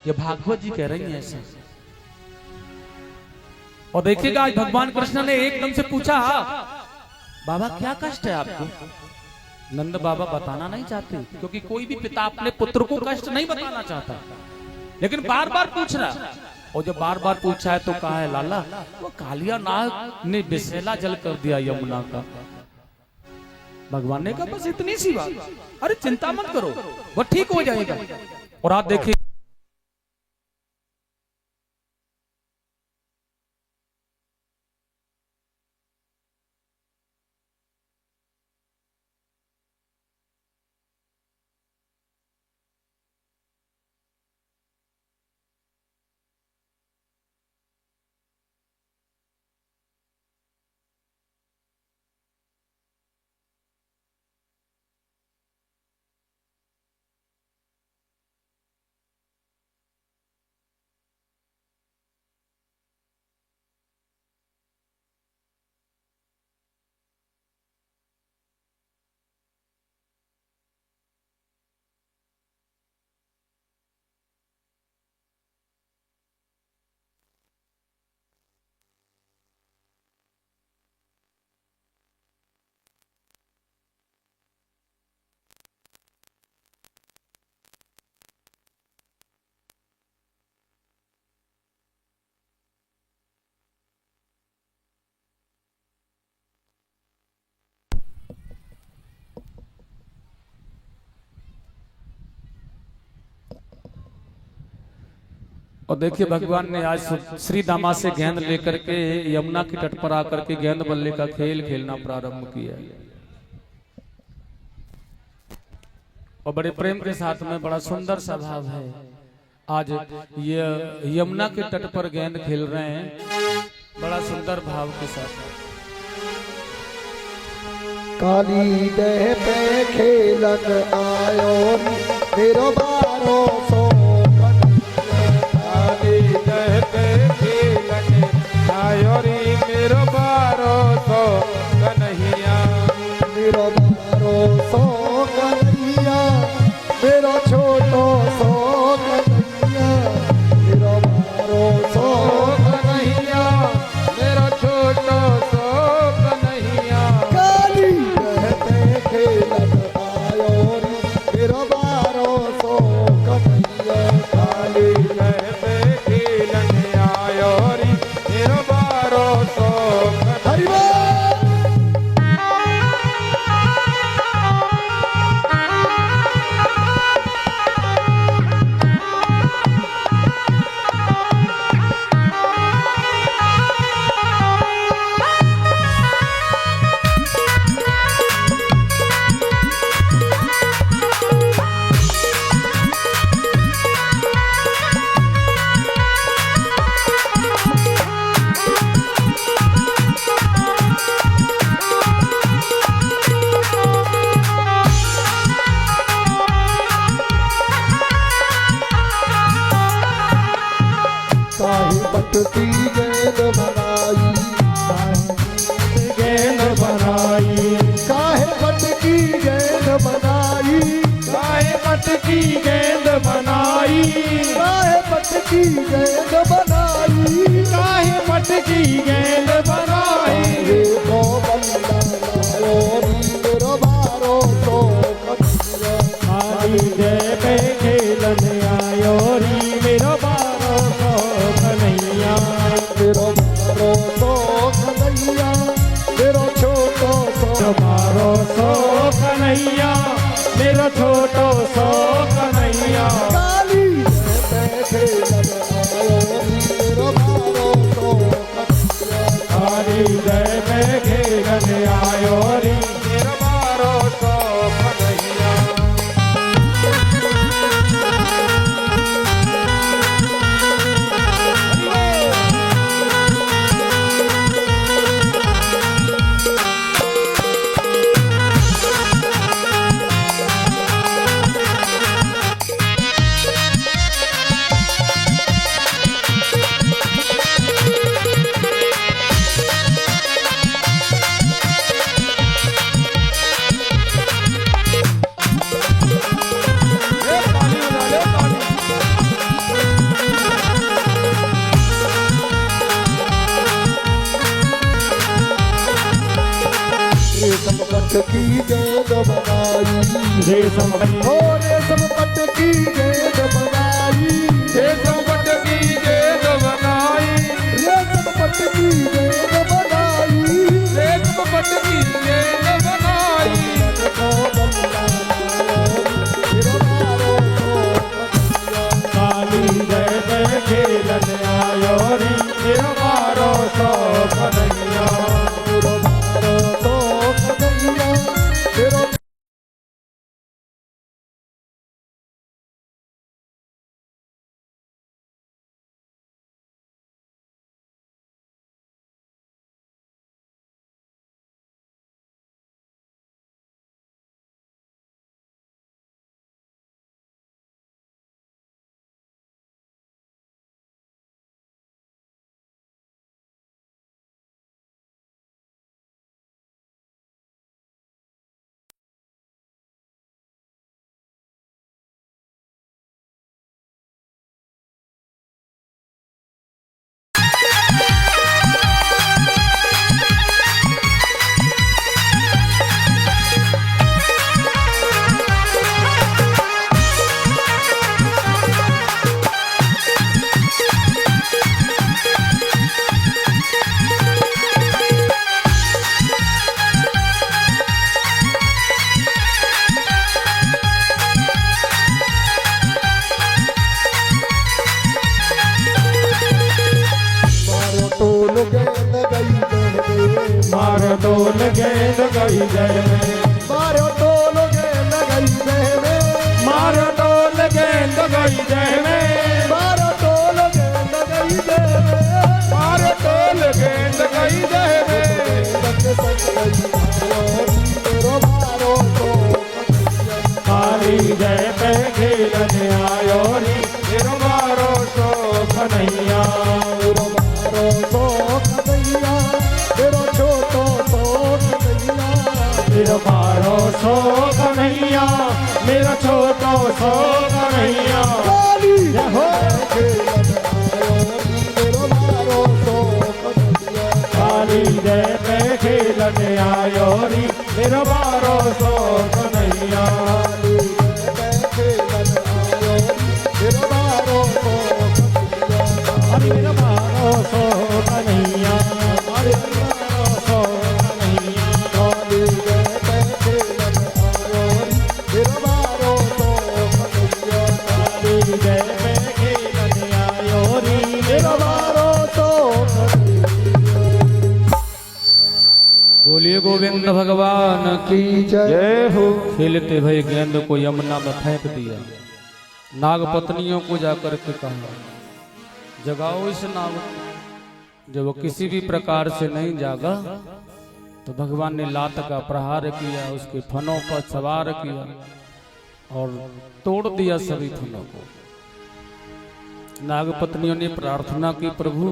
ये भागवत जी कह रही हैं ऐसा। और देखिएगा आज भगवान कृष्ण ने एकदम से पूछा, बाबा क्या कष्ट है आपको? नंद बाबा बताना नहीं चाहते, क्योंकि कोई भी पिता अपने पुत्र को कष्ट नहीं बताना चाहता, लेकिन बार बार पूछ रहा। और जब बार बार पूछा है तो कहा है, लाला वो कालिया नाग ने विषैला जल कर दिया यमुना का। भगवान ने कहा बस इतनी सी बात, अरे चिंता मत करो, वो ठीक हो जाएगा। और आप देखिए और देखिए भगवान ने आज श्री दामा से गेंद लेकर के यमुना के तट पर आकर के गेंद बल्ले का खेल खेलना प्रारंभ किया और बड़े प्रेम के साथ में बड़ा सुंदर सा भाव है। आज ये यमुना के तट पर गेंद खेल रहे हैं बड़ा सुंदर भाव के साथ। काली दह पे खेलन आयो मेरो बारो सो आयो रे मेरो बारो सो कन्हैया, मेरो बारो सो कन्हैया, मेरो छोटो सो कन्हैया, मेरो बारो सो कन्हैया, मेरो छोटो सो कन्हैया। काली कहते खेलन आयो रे मेरो बारो सो कन्हैया, काली कहते खेलन आयो रे मेरो बारो सो हरिवा की गेंद बनाई, गेंद बनाई, काहे बट की गेंद बनाई, काहे बट की गेंद बनाई, काहे बट की गेंद बनाई, काहे बट की गेंद बनाई। हे को बंदा लायो मेरो बारो तो कन्हैया, काली जय पे खेलन आयो री मेरो बारो सो कन्हैया, मेरो बारो तो कन्हैया, मेरो छोटो सो बारो सो कन्हैया, मेरो छोटो सो कन्हैया। काली पे खेलन आयो मेरो बारो तो कन्हैया, पट की गेंद बनाई रेशम हो रेशम पट की गेंद बनाई रेशम पट की गेंद बनाई रेशम पट की गेंद बनाई रेशम पट की गेंद बनाई को बंदा फिर मारो तो कन्हैया काली जय पे खेलन आयो री फिर मारो सो कन्हैया फिर मारो तो कन्हैया फिर मारो टोल गेंद गई जय में मारो टोल गेंद गई जय में मारो टोल गेंद गई जय में मारो टोल गेंद गई जय में मारो टोल गेंद गई जय में संग संग गई मेरो मारो तो कन्हैया काली जय पे खेलन आयो री फिर मारो सो कन्हैया मेरो मारो तो कन्हैया मेरो छोटो तो कन्हैया फिर मारो सो कन्हैया मेरा छोटो सो कन्हैया काली हो खेलन आयो मेरो मारो तो कन्हैया काली जय पे खेलन आयो री फिर मारो सो कन्हैया अरे मेरा मारो सो कन्हैया अरे मारो सो कन्हैया काली जय पे खेलन आयो री फिर मारो सो बोलिए गोविंद भगवान की जय हो। खेलते भई गेंद को यमुना में फेंक दिया। नाग पत्नियों को जाकर के कहा जगाओ इस नाग को। जब वो किसी भी प्रकार से नहीं जागा तो भगवान ने लात का प्रहार किया, उसके फनों पर सवार किया और तोड़ दिया सभी फनों को। नाग पत्नियों ने प्रार्थना की, प्रभु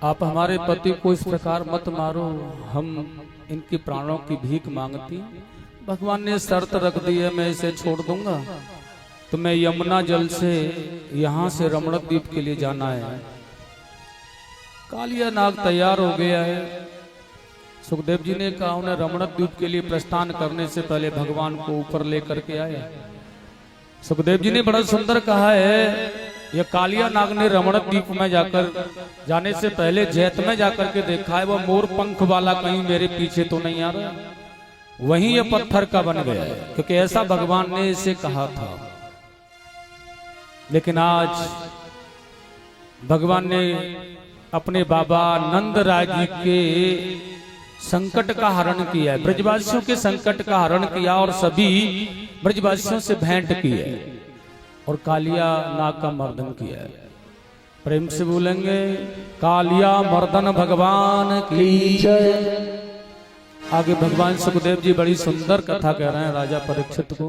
आप हमारे पति को इस प्रकार मत मारो, हम इनके प्राणों की भीख मांगती। भगवान ने शर्त रख दी है, मैं इसे छोड़ दूंगा तो मैं यमुना जल से यहाँ से रमणक द्वीप के लिए जाना है। कालिया नाग तैयार हो गया है। सुखदेव जी ने कहा उन्हें रमणक द्वीप के लिए प्रस्थान करने से पहले भगवान को ऊपर लेकर के आए। सुखदेव जी ने बड़ा सुंदर कहा है, यह कालिया नाग ने रमणक द्वीप में जाकर जाने से पहले जैत में जाकर के देखा है, वह मोर पंख वाला कहीं मेरे पीछे तो नहीं आ रहा। वहीं यह पत्थर का बन गया है, क्योंकि ऐसा भगवान ने इसे कहा था। लेकिन आज भगवान ने अपने बाबा नंद राय जी के संकट का हरण किया है, ब्रजवासियों के संकट का हरण किया और सभी ब्रजवासियों से भेंट की है और कालिया नाग का मर्दन किया है। प्रेम से बोलेंगे कालिया मर्दन भगवान की जय। आगे भगवान सुखदेव जी बड़ी सुंदर कथा कह रहे हैं राजा परीक्षित को।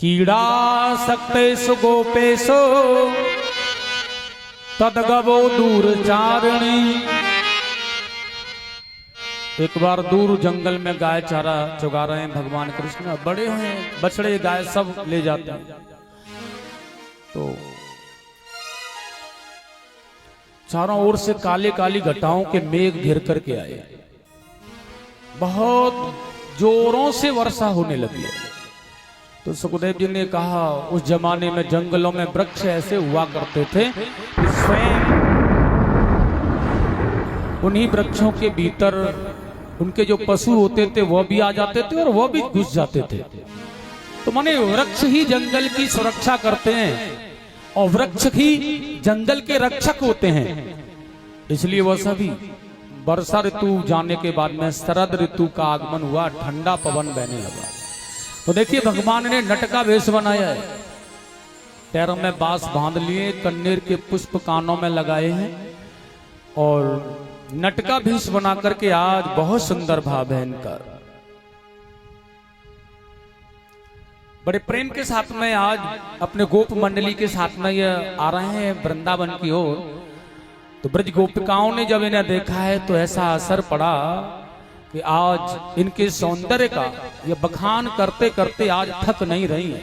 कीड़ा सकते सुगोपेशो तदगवो दूर चारणी। एक बार दूर जंगल में गाय चारा चुगा रहे हैं भगवान कृष्ण, बड़े हैं बछड़े गाय सब ले जाते हैं। तो चारों ओर से काले काली घटाओं के मेघ घिर करके आए। बहुत जोरों से वर्षा होने लगी। तो सुखदेव जी ने कहा उस जमाने में जंगलों में वृक्ष ऐसे हुआ करते थे कि स्वयं उन्हीं वृक्षों के भीतर उनके जो पशु होते थे वह भी आ जाते थे और वह भी घुस जाते थे। तो माने वृक्ष ही जंगल की सुरक्षा करते हैं और वृक्ष ही जंगल के रक्षक होते हैं। इसलिए वह सभी वर्षा ऋतु जाने के बाद में शरद ऋतु का आगमन हुआ, ठंडा पवन बहने लगा। तो देखिए भगवान ने नट का वेश बनाया है, पैरों में बांस बांध लिए, कन्नेर के पुष्प कानों में लगाए हैं और नट का वेश बना करके आज बहुत सुंदर भाव है इनका। बड़े प्रेम के साथ में आज अपने गोप मंडली के साथ में ये आ रहे हैं वृंदावन की ओर। तो ब्रज गोपिकाओं ने जब इन्हें देखा है तो ऐसा असर पड़ा कि आज इनके सौंदर्य का ये बखान करते करते आज थक नहीं रही है।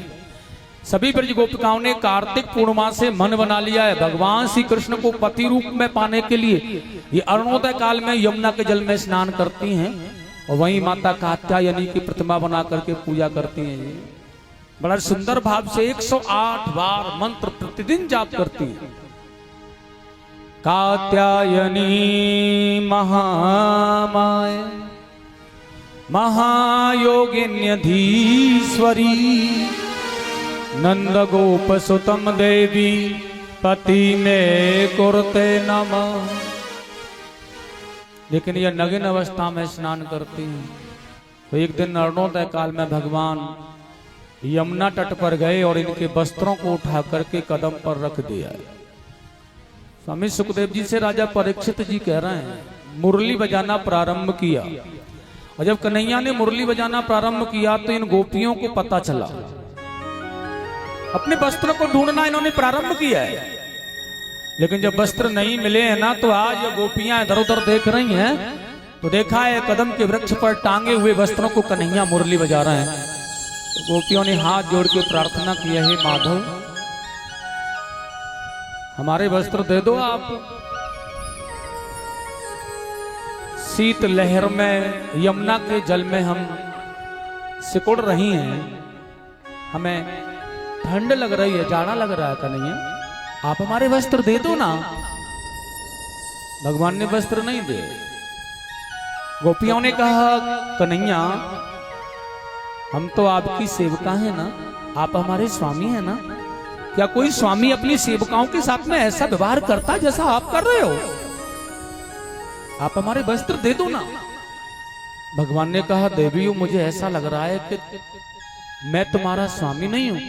सभी ब्रज गोपिकाओं ने कार्तिक पूर्णिमा से मन बना लिया है भगवान श्री कृष्ण को पति रूप में पाने के लिए ये अरुणोदय काल में यमुना के जल में स्नान करती हैं और वहीं माता कात्यायनी की प्रतिमा बना करके पूजा करती हैं। ये बड़ा सुंदर भाव से 108 बार मंत्र प्रतिदिन जाप करती हैं। कात्यायनी महामाय महायोगिन्यधीश्वरी नंद गोप सुतम देवी पति में कुरते नमः। लेकिन यह नग्न अवस्था में स्नान करती हैं। तो एक दिन अरुणोदय काल में भगवान यमुना तट पर गए और इनके वस्त्रों को उठा करके कदम पर रख दिया। स्वामी सुखदेव जी से राजा परीक्षित जी कह रहे हैं मुरली बजाना प्रारंभ किया और जब कन्हैया ने मुरली बजाना प्रारंभ किया तो इन गोपियों को पता चला, अपने वस्त्रों को ढूंढना इन्होंने प्रारंभ किया है। लेकिन जब वस्त्र नहीं मिले हैं ना तो आज ये गोपियां इधर उधर देख रही हैं तो देखा है कदम के वृक्ष पर टांगे हुए वस्त्रों को कन्हैया मुरली बजा रहे हैं। तो गोपियों ने हाथ जोड़ के प्रार्थना की है, हे माधव हमारे वस्त्र दे दो आप। शीत लहर में यमुना के जल में हम सिकुड़ रही हैं, हमें ठंड लग रही है, जाड़ा लग रहा है कन्हैया, आप हमारे वस्त्र दे दो ना। भगवान ने वस्त्र नहीं दे। गोपियों ने कहा कन्हैया हम तो आपकी सेविका है ना, आप हमारे स्वामी है ना, क्या कोई स्वामी अपनी सेवकाओं के साथ में ऐसा व्यवहार करता जैसा आप कर रहे हो? आप हमारे वस्त्र दे दो ना। भगवान ने कहा देवियों मुझे ऐसा लग रहा है कि मैं तुम्हारा स्वामी नहीं हूं,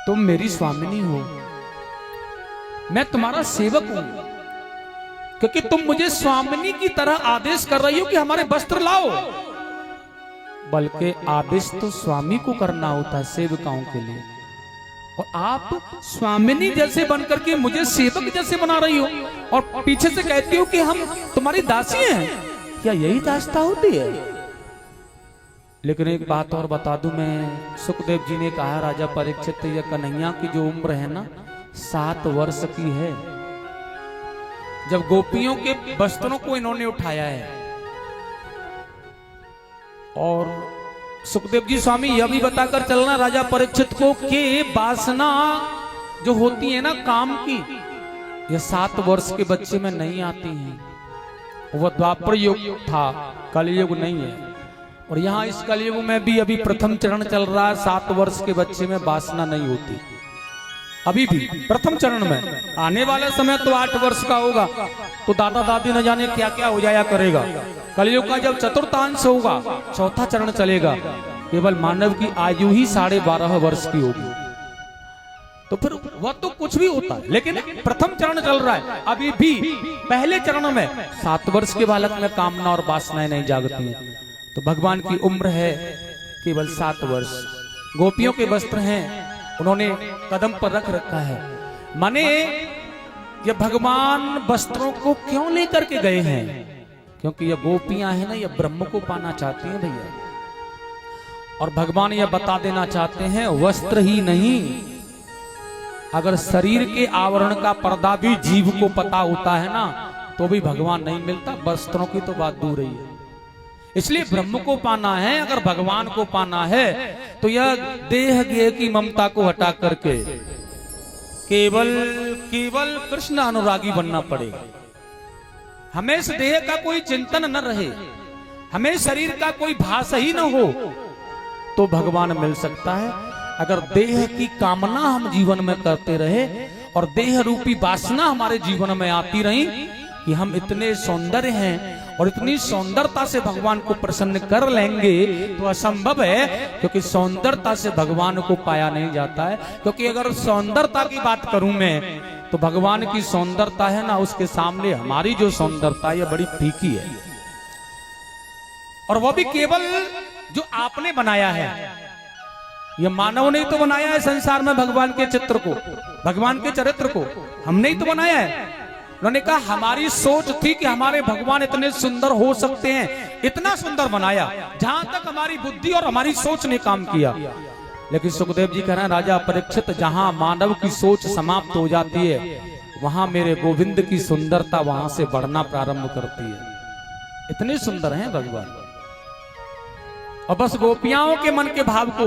तुम मेरी स्वामिनी हो, मैं तुम्हारा सेवक हूं, क्योंकि तुम मुझे स्वामिनी की तरह आदेश कर रही हो कि हमारे वस्त्र लाओ। बल्कि आदेश तो स्वामी को करना होता है सेवकाओं के लिए, और आप स्वामिनी जैसे बनकर के मुझे सेवक जैसे बना रही हो और पीछे से कहती हो कि हम तुम्हारी दासी हैं। क्या यही दास्ता होती है? लेकिन एक बात और बता दूं मैं, सुखदेव जी ने कहा राजा परीक्षित या कन्हैया की जो उम्र है ना 7 वर्ष की है जब गोपियों के वस्त्रों को इन्होंने उठाया है। और सुखदेव जी स्वामी यह भी बताकर चलना राजा परीक्षित को कि वासना जो होती है ना काम की, यह 7 वर्ष के बच्चे में नहीं आती हैं। वह द्वापर युग था, कलयुग नहीं है। और यहाँ इस कलयुग में भी अभी प्रथम चरण चल रहा है, 7 वर्ष के बच्चे में वासना नहीं होती अभी भी प्रथम चरण में। आने वाला समय तो 8 वर्ष का होगा तो दादा दादी न जाने क्या क्या हो जाया करेगा। कलयुग का जब चतुर्थांश होगा, चौथा चरण चलेगा, केवल मानव की आयु ही 12.5 वर्ष की होगी। तो फिर वह तो कुछ भी होता है, लेकिन प्रथम चरण चल रहा है अभी भी। पहले चरण में 7 वर्ष के बालक में कामना और वासनाएं नहीं जागती हैं। तो भगवान की उम्र है केवल 7 वर्ष। गोपियों के वस्त्र हैं, उन्होंने कदम पर रख रखा है। माने ये भगवान वस्त्रों को क्यों लेकर के गए हैं? क्योंकि ये गोपियां हैं ना, ये ब्रह्म को पाना चाहती हैं भैया। और भगवान ये बता देना चाहते हैं वस्त्र ही नहीं, अगर शरीर के आवरण का पर्दा भी जीव को पता होता है ना तो भी भगवान नहीं मिलता, वस्त्रों की तो बात दूर ही है। इसलिए ब्रह्म को पाना है, अगर भगवान को पाना है तो यह देह गेह की ममता को हटा करके केवल केवल कृष्ण अनुरागी बनना पड़ेगा। हमें इस देह का कोई चिंतन न रहे, हमें शरीर का कोई भास ही न हो, तो भगवान मिल सकता है। अगर देह की कामना हम जीवन में करते रहे और देह रूपी वासना हमारे जीवन में आती रही कि हम इतने सौंदर्य हैं और इतनी सौंदर्यता से भगवान को प्रसन्न कर लेंगे, तो असंभव है, क्योंकि सौंदर्यता से भगवान को पाया नहीं जाता है। क्योंकि अगर सौंदर्यता की बात करूं मैं, तो भगवान की सौंदर्यता है ना, उसके सामने हमारी जो सौंदर्यता है बड़ी फीकी है, और वो भी केवल जो आपने बनाया है। ये मानव ने तो बनाया है संसार में भगवान के चित्र को, भगवान के चरित्र को, हमने ही तो बनाया है। उन्होंने कहा हमारी सोच थी कि हमारे भगवान इतने सुंदर हो सकते हैं, इतना सुंदर बनाया, जहां तक हमारी बुद्धि और हमारी सोच ने काम किया। लेकिन सुखदेव जी कह रहे हैं, राजा परीक्षित, जहां मानव की सोच समाप्त हो जाती है, वहां मेरे गोविंद की सुंदरता वहां से बढ़ना प्रारंभ करती है। इतने सुंदर हैं भगवान। और बस गोपियाओं के मन के भाव को,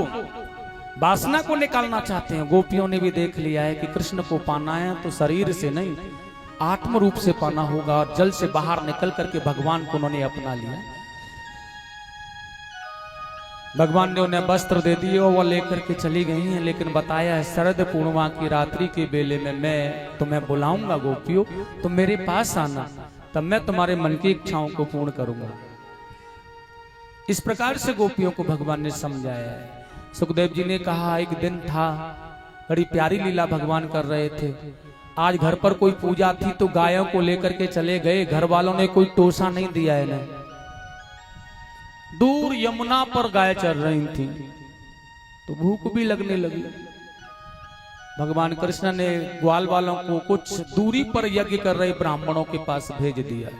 वासना को निकालना चाहते हैं। गोपियों ने भी देख लिया है कि कृष्ण को पाना है तो शरीर से नहीं, आत्म रूप से पाना होगा, और जल से बाहर निकल करके भगवान को उन्होंने अपना लिया। भगवान ने उन्हें वस्त्र दे दिए और वो लेकर के चली गई हैं। लेकिन बताया है, शरद पूर्णिमा की रात्रि के बेले में मैं तुम्हें बुलाऊंगा गोपियों, तुम मेरे पास आना, तब मैं तुम्हारे मन की इच्छाओं को पूर्ण करूंगा। इस प्रकार से गोपियों को भगवान ने समझाया है। सुखदेव जी ने कहा, एक दिन था, बड़ी प्यारी लीला भगवान कर रहे थे। आज घर पर कोई पूजा थी तो गायों को लेकर के चले गए, घर वालों ने कोई टोसा नहीं दिया है इन्हें। दूर यमुना पर गाय चल रही थी तो भूख भी लगने लगी। भगवान कृष्ण ने ग्वाल वालों को कुछ दूरी पर यज्ञ कर रहे ब्राह्मणों के पास भेज दिया।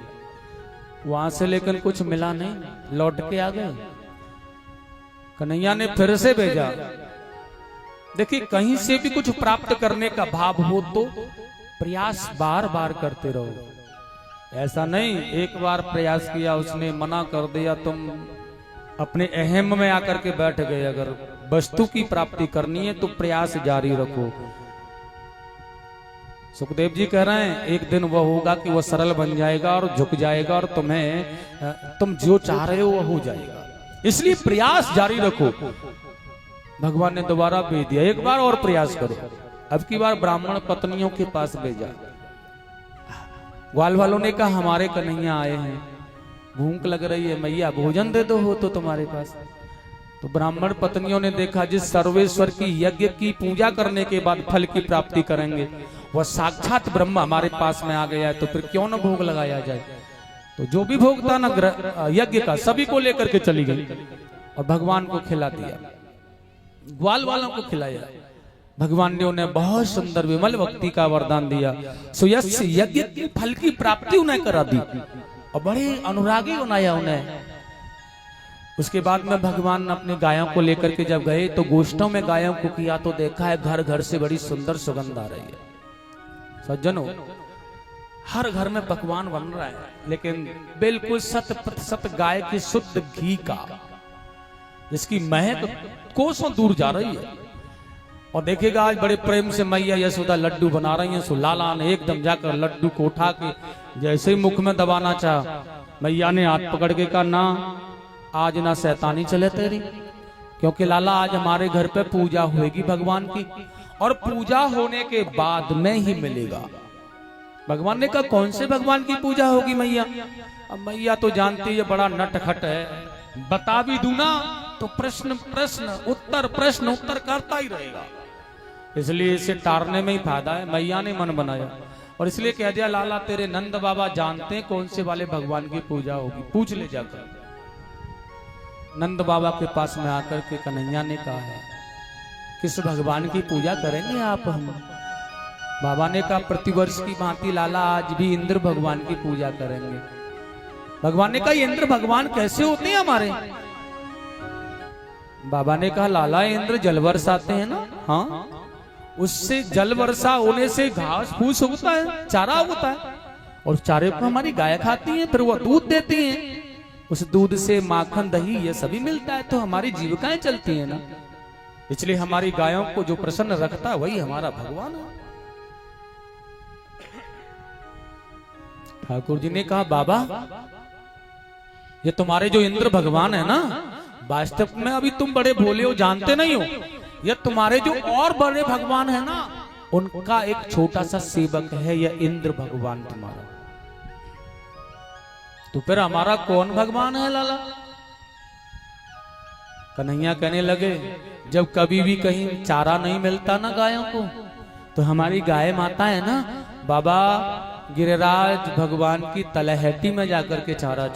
वहां से लेकिन कुछ मिला नहीं, लौट के आ गए। कन्हैया ने फिर से भेजा। देखिए, कहीं से भी कुछ प्राप्त करने का भाव हो तो प्रयास बार बार करते रहो। ऐसा नहीं एक बार प्रयास किया, उसने मना कर दिया, तुम अपने अहम में आकर के बैठ गए। अगर वस्तु की प्राप्ति करनी है तो प्रयास जारी रखो। सुखदेव जी कह रहे हैं, एक दिन वह होगा कि वह सरल बन जाएगा और झुक जाएगा, और तुम जो चाह रहे हो वह हो जाएगा। इसलिए प्रयास जारी रखो। भगवान ने दोबारा भेज दिया, एक बार और प्रयास करो। अब की बार ब्राह्मण पत्नियों के पास भेजा। ग्वाल वालों ने कहा, हमारे कन्हैया आए हैं, भूख लग रही है, मैया भोजन दे दो हो तो तुम्हारे पास। तो ब्राह्मण पत्नियों ने देखा, जिस सर्वेश्वर की यज्ञ की पूजा करने के बाद फल की प्राप्ति करेंगे, वह साक्षात ब्रह्म हमारे पास में आ गया है, तो फिर क्यों न भोग लगाया जाए। तो जो भी भोग था ना यज्ञ का, सभी को लेकर के चली गई और भगवान को खिला दिया, ग्वाल वालों को खिलाया। भगवान ने उन्हें बहुत सुंदर विमल भक्ति का वरदान दिया। सुयश यज्ञ की फल की प्राप्ति उन्हें करा दी और बड़े अनुरागी बनाया उन्हें। उसके बाद में भगवान अपने गायों को लेकर के जब गए तो गोष्ठों में गायों को किया तो देखा है घर घर से बड़ी सुंदर सुगंध आ रही है। सज्जनों, हर घर में पकवान बन रहा है, लेकिन बिल्कुल 100% गाय की शुद्ध घी का, जिसकी महक कोसों दूर जा रही है। और देखिएगा, आज बड़े प्रेम से मैया यशोदा लड्डू बना रही हैं। सो लाला ने एकदम जाकर लड्डू को उठा के जैसे ही मुख में दबाना चाहा, मैया ने हाथ पकड़ के कहा, ना आज ना शैतानी चले तेरी, क्योंकि लाला आज हमारे घर पे पूजा होगी भगवान की, और पूजा होने के बाद में ही मिलेगा। भगवान ने कहा, कौन से भगवान की पूजा होगी मैया? अब मैया तो जानती है बड़ा नटखट है, बता भी दूं ना तो प्रश्न उत्तर करता ही रहेगा। इसलिए इसे टारने में ही फायदा है। मैया ने मन बनाया और इसलिए कह दिया, लाला तेरे नंद बाबा जानते हैं कौन से वाले भगवान की पूजा होगी, पूछ ले जाकर। नंद बाबा के पास में आकर के कन्हैया ने कहा है, किस भगवान की पूजा करेंगे आप? हम बाबा ने कहा, प्रतिवर्ष की भांति लाला आज भी इंद्र भगवान की पूजा करेंगे। भगवान ने कहा, इंद्र भगवान कैसे होते हैं हमारे? बाबा ने कहा, लाला इंद्र जल बरसाते हैं ना, हाँ, उससे जल वर्षा होने से घास फूस उगता है, चारा उगता है। और उस चारे को हमारी गाय खाती है, फिर वो दूध देती है, उस दूध से माखन दही ये सभी मिलता है, तो हमारी जीविकाएं चलती है ना। इसलिए हमारी गायों को जो प्रसन्न रखता है वही हमारा भगवान है। ठाकुर जी ने कहा बाबा ये तुम्हारे जो इंद्र भगवान है ना, वास्तव में अभी तुम बड़े भोले हो, जानते नहीं हो, ये तुम्हारे जो और बड़े भगवान है ना उनका एक छोटा सा सेवक है, यह इंद्र भगवान तुम्हारा। तो फिर हमारा कौन भगवान है लाला? कन्हैया कहने लगे जब कभी भी कहीं चारा नहीं मिलता ना गायों को, तो हमारी गाय माता है ना बाबा गिरिराज भगवान की तलहटी में जाकर के चारा